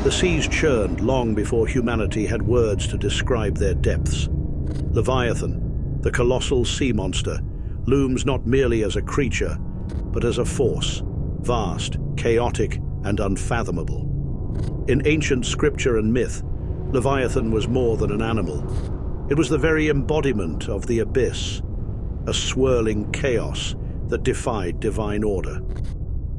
The seas churned long before humanity had words to describe their depths. Leviathan, the colossal sea monster, looms not merely as a creature, but as a force, vast, chaotic, and unfathomable. In ancient scripture and myth, Leviathan was more than an animal. It was the very embodiment of the abyss, a swirling chaos that defied divine order.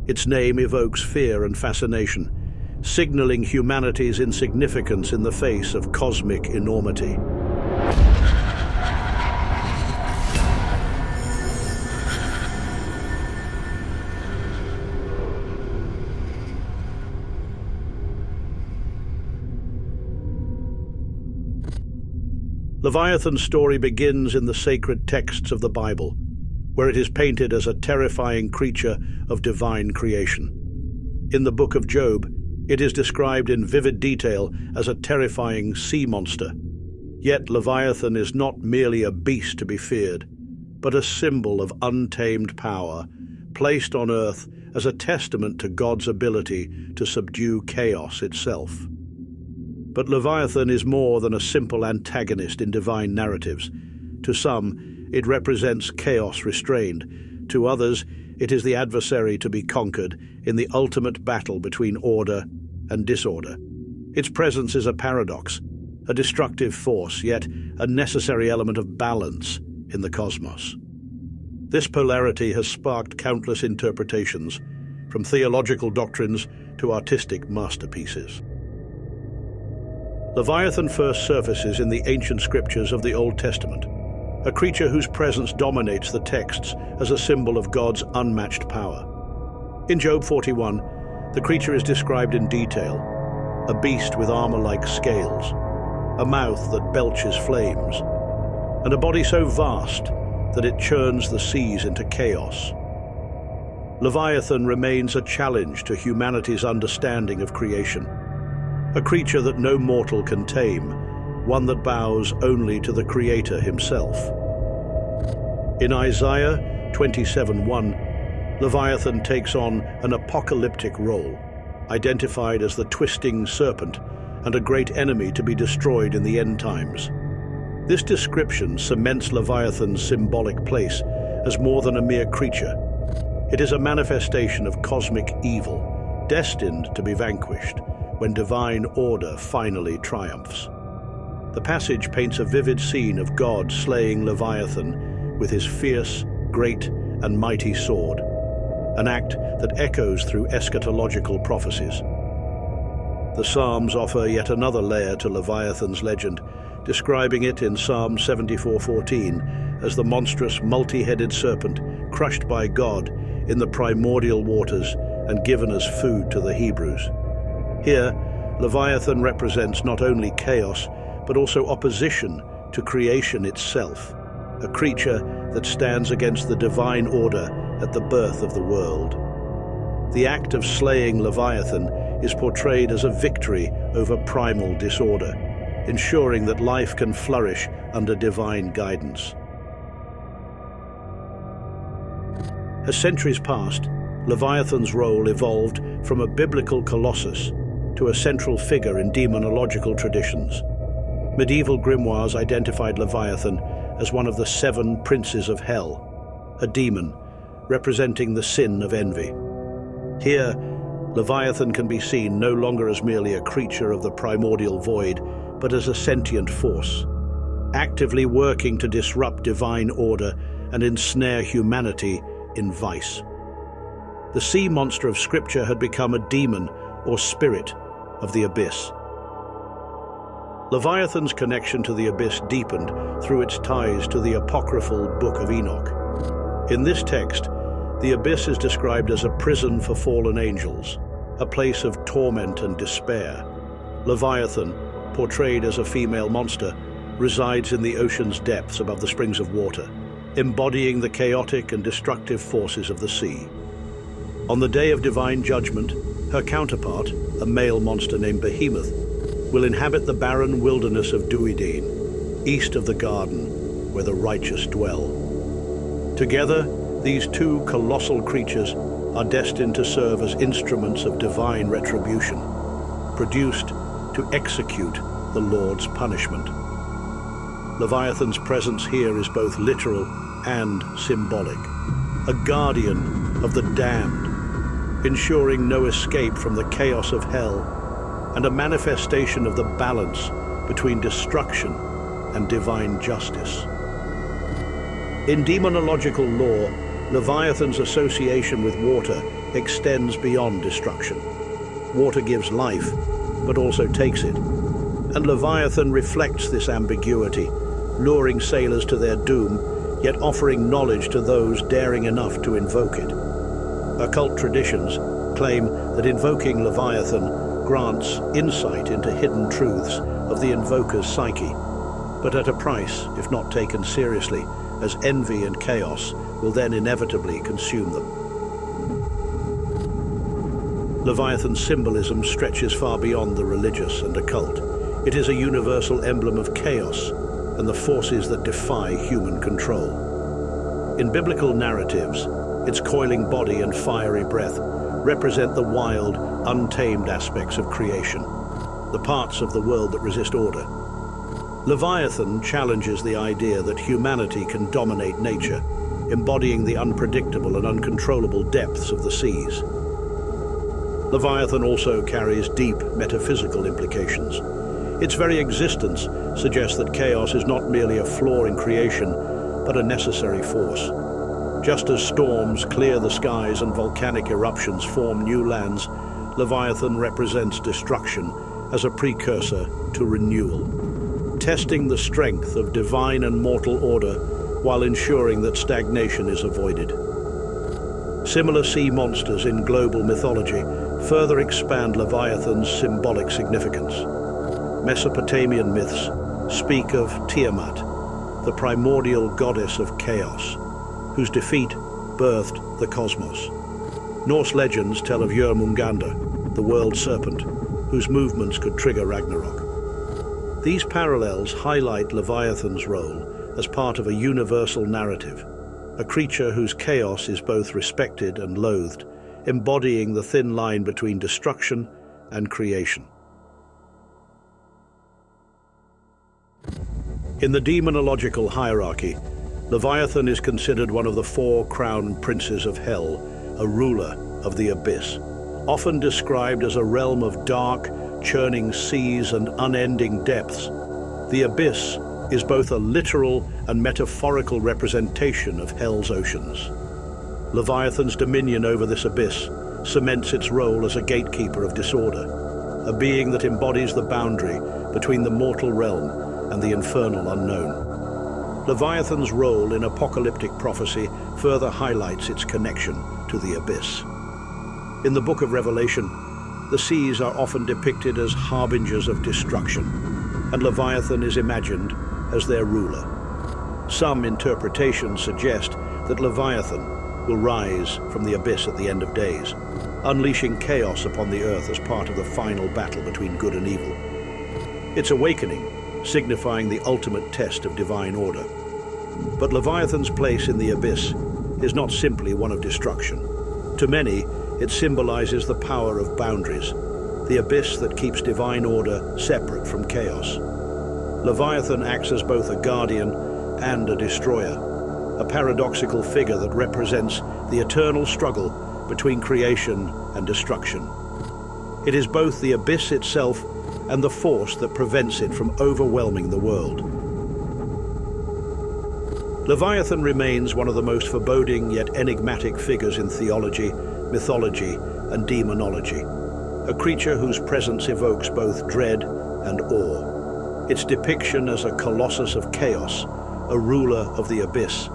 Its name evokes fear and fascination, signaling humanity's insignificance in the face of cosmic enormity. Leviathan's story begins in the sacred texts of the Bible, where it is painted as a terrifying creature of divine creation. In the book of Job, it is described in vivid detail as a terrifying sea monster. Yet Leviathan is not merely a beast to be feared, but a symbol of untamed power, placed on earth as a testament to God's ability to subdue chaos itself. But Leviathan is more than a simple antagonist in divine narratives. To some, it represents chaos restrained. To others, it is the adversary to be conquered in the ultimate battle between order and disorder. Its presence is a paradox, a destructive force, yet a necessary element of balance in the cosmos. This polarity has sparked countless interpretations, from theological doctrines to artistic masterpieces. Leviathan first surfaces in the ancient scriptures of the Old Testament, a creature whose presence dominates the texts as a symbol of God's unmatched power. In Job 41, the creature is described in detail, a beast with armor-like scales, a mouth that belches flames, and a body so vast that it churns the seas into chaos. Leviathan remains a challenge to humanity's understanding of creation, a creature that no mortal can tame, one that bows only to the Creator himself. In Isaiah 27:1, Leviathan takes on an apocalyptic role, identified as the twisting serpent and a great enemy to be destroyed in the end times. This description cements Leviathan's symbolic place as more than a mere creature. It is a manifestation of cosmic evil, destined to be vanquished when divine order finally triumphs. The passage paints a vivid scene of God slaying Leviathan with his fierce, great, and mighty sword, an act that echoes through eschatological prophecies. The Psalms offer yet another layer to Leviathan's legend, describing it in Psalm 74:14 as the monstrous multi-headed serpent crushed by God in the primordial waters and given as food to the Hebrews. Here, Leviathan represents not only chaos, but also opposition to creation itself, a creature that stands against the divine order at the birth of the world. The act of slaying Leviathan is portrayed as a victory over primal disorder, ensuring that life can flourish under divine guidance. As centuries passed, Leviathan's role evolved from a biblical colossus to a central figure in demonological traditions. Medieval grimoires identified Leviathan as one of the 7 princes of hell, a demon representing the sin of envy. Here, Leviathan can be seen no longer as merely a creature of the primordial void, but as a sentient force, actively working to disrupt divine order and ensnare humanity in vice. The sea monster of Scripture had become a demon or spirit of the abyss. Leviathan's connection to the abyss deepened through its ties to the apocryphal Book of Enoch. In this text, the abyss is described as a prison for fallen angels, a place of torment and despair. Leviathan, portrayed as a female monster, resides in the ocean's depths above the springs of water, embodying the chaotic and destructive forces of the sea. On the day of divine judgment, her counterpart, a male monster named Behemoth, will inhabit the barren wilderness of Duidine, east of the garden where the righteous dwell. Together, these two colossal creatures are destined to serve as instruments of divine retribution. produced to execute the Lord's punishment. Leviathan's presence here is both literal and symbolic, a guardian of the damned, ensuring no escape from the chaos of hell, and a manifestation of the balance between destruction and divine justice. In demonological lore, Leviathan's association with water extends beyond destruction. Water gives life, but also takes it. And Leviathan reflects this ambiguity, luring sailors to their doom, yet offering knowledge to those daring enough to invoke it. Occult traditions claim that invoking Leviathan grants insight into hidden truths of the invoker's psyche, but at a price if not taken seriously, as envy and chaos will then inevitably consume them. Leviathan's symbolism stretches far beyond the religious and occult. It is a universal emblem of chaos and the forces that defy human control. In biblical narratives, its coiling body and fiery breath represent the wild, untamed aspects of creation, the parts of the world that resist order. Leviathan challenges the idea that humanity can dominate nature, embodying the unpredictable and uncontrollable depths of the seas. Leviathan also carries deep metaphysical implications. Its very existence suggests that chaos is not merely a flaw in creation, but a necessary force. Just as storms clear the skies and volcanic eruptions form new lands, Leviathan represents destruction as a precursor to renewal, testing the strength of divine and mortal order while ensuring that stagnation is avoided. Similar sea monsters in global mythology further expand Leviathan's symbolic significance. Mesopotamian myths speak of Tiamat, the primordial goddess of chaos, whose defeat birthed the cosmos. Norse legends tell of Jörmungandr, the world serpent, whose movements could trigger Ragnarok. These parallels highlight Leviathan's role as part of a universal narrative, a creature whose chaos is both respected and loathed, embodying the thin line between destruction and creation. In the demonological hierarchy, Leviathan is considered one of the four crown princes of hell, a ruler of the abyss. Often described as a realm of dark, churning seas and unending depths, the abyss is both a literal and metaphorical representation of hell's oceans. Leviathan's dominion over this abyss cements its role as a gatekeeper of disorder, a being that embodies the boundary between the mortal realm and the infernal unknown. Leviathan's role in apocalyptic prophecy further highlights its connection to the abyss. In the Book of Revelation, the seas are often depicted as harbingers of destruction, and Leviathan is imagined as their ruler. Some interpretations suggest that Leviathan will rise from the abyss at the end of days, unleashing chaos upon the earth as part of the final battle between good and evil. Its awakening, signifying the ultimate test of divine order. But Leviathan's place in the abyss is not simply one of destruction. To many, it symbolizes the power of boundaries, the abyss that keeps divine order separate from chaos. Leviathan acts as both a guardian and a destroyer, a paradoxical figure that represents the eternal struggle between creation and destruction. It is both the abyss itself and the force that prevents it from overwhelming the world. Leviathan remains one of the most foreboding yet enigmatic figures in theology, mythology, and demonology, a creature whose presence evokes both dread and awe. Its depiction as a colossus of chaos, a ruler of the abyss,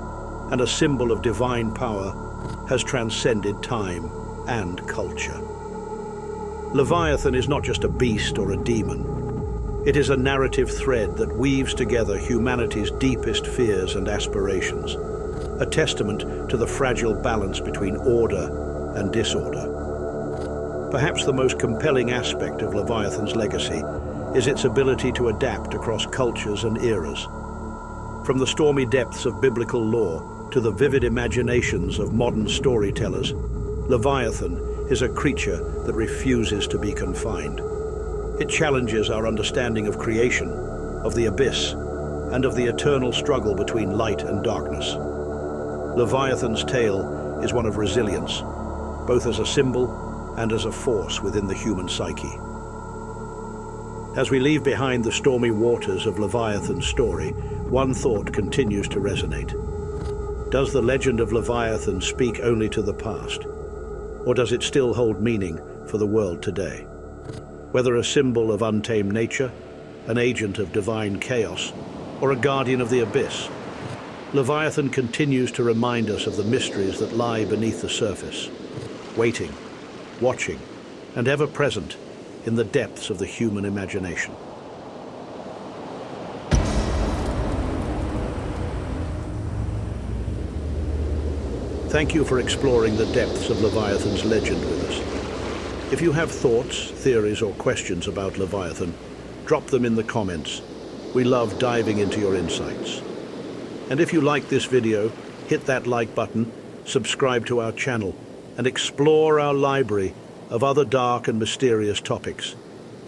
and a symbol of divine power has transcended time and culture. Leviathan is not just a beast or a demon. It is a narrative thread that weaves together humanity's deepest fears and aspirations, a testament to the fragile balance between order and disorder. Perhaps the most compelling aspect of Leviathan's legacy is its ability to adapt across cultures and eras. From the stormy depths of biblical lore to the vivid imaginations of modern storytellers, Leviathan is a creature that refuses to be confined. It challenges our understanding of creation, of the abyss, and of the eternal struggle between light and darkness. Leviathan's tale is one of resilience, both as a symbol and as a force within the human psyche. As we leave behind the stormy waters of Leviathan's story, one thought continues to resonate. Does the legend of Leviathan speak only to the past, or does it still hold meaning for the world today? Whether a symbol of untamed nature, an agent of divine chaos, or a guardian of the abyss, Leviathan continues to remind us of the mysteries that lie beneath the surface, waiting, watching, and ever present in the depths of the human imagination. Thank you for exploring the depths of Leviathan's legend with us. If you have thoughts, theories, or questions about Leviathan, drop them in the comments. We love diving into your insights. And if you like this video, hit that like button, subscribe to our channel, and explore our library of other dark and mysterious topics.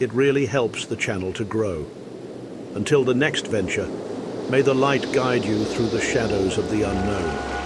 It really helps the channel to grow. Until the next venture, may the light guide you through the shadows of the unknown.